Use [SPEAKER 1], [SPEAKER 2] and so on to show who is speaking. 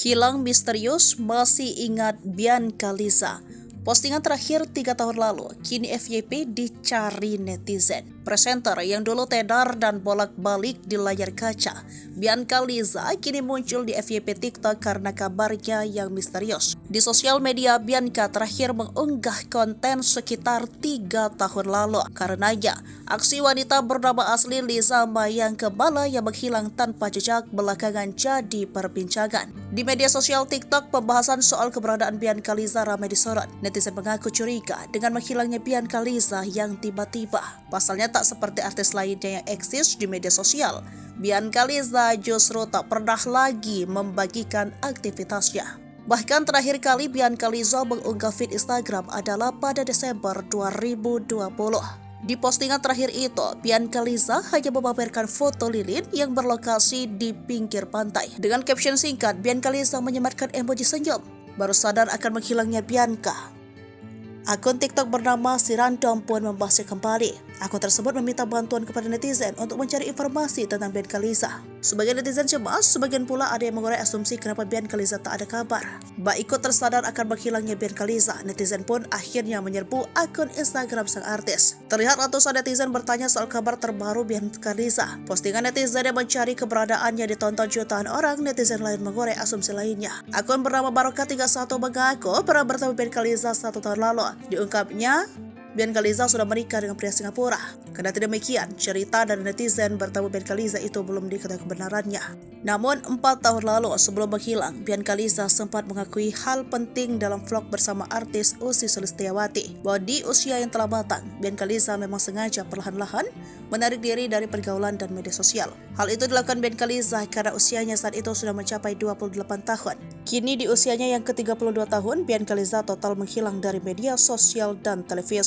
[SPEAKER 1] Hilang misterius, masih ingat Bianca Liza. Postingan terakhir 3 tahun lalu, kini FYP dicari netizen. Presenter yang dulu tenar dan bolak-balik di layar kaca, Bianca Liza kini muncul di FYP TikTok karena kabarnya yang misterius. Di sosial media, Bianca terakhir mengunggah konten sekitar 3 tahun lalu. Karenanya, aksi wanita bernama asli Liza Mayang Kebala yang menghilang tanpa jejak belakangan jadi perbincangan. Di media sosial TikTok, pembahasan soal keberadaan Bianca Liza ramai disorot. Netizen mengaku curiga dengan menghilangnya Bianca Liza yang tiba-tiba. Pasalnya tak seperti artis lainnya yang eksis di media sosial, Bianca Liza justru tak pernah lagi membagikan aktivitasnya. Bahkan terakhir kali Bianca Liza mengunggah feed Instagram adalah pada Desember 2020. Di postingan terakhir itu, Bianca Liza hanya memamerkan foto lilin yang berlokasi di pinggir pantai. Dengan caption singkat, Bianca Liza menyematkan emoji senyum. Baru sadar akan menghilangnya Bianca, akun TikTok bernama Si Random pun membahasnya kembali. Akun tersebut meminta bantuan kepada netizen untuk mencari informasi tentang Bianca Liza. Sebagian netizen cemas, sebagian pula ada yang mengurai asumsi kenapa Bianca Liza tak ada kabar. Bak ikut tersadar akan menghilangnya Bianca Liza, netizen pun akhirnya menyerbu akun Instagram sang artis. Terlihat ratusan netizen bertanya soal kabar terbaru Bianca Liza. Postingan netizen yang mencari keberadaannya ditonton jutaan orang, netizen lain mengurai asumsi lainnya. Akun bernama Barokah31 mengaku pernah bertemu Bianca Liza 1 tahun lalu. Diungkapnya, Bianca Liza sudah menikah dengan pria Singapura. Kendati demikian, cerita dari netizen bertemu Bianca Liza itu belum diketahui kebenarannya. Namun, 4 tahun lalu sebelum menghilang, Bianca Liza sempat mengakui hal penting dalam vlog bersama artis Ussy Sulistyawati, bahwa di usia yang telah matang, Bianca Liza memang sengaja perlahan-lahan menarik diri dari pergaulan dan media sosial. Hal itu dilakukan Bianca Liza karena usianya saat itu sudah mencapai 28 tahun. Kini di usianya yang ke-32 tahun, Bianca Liza total menghilang dari media sosial dan televisi.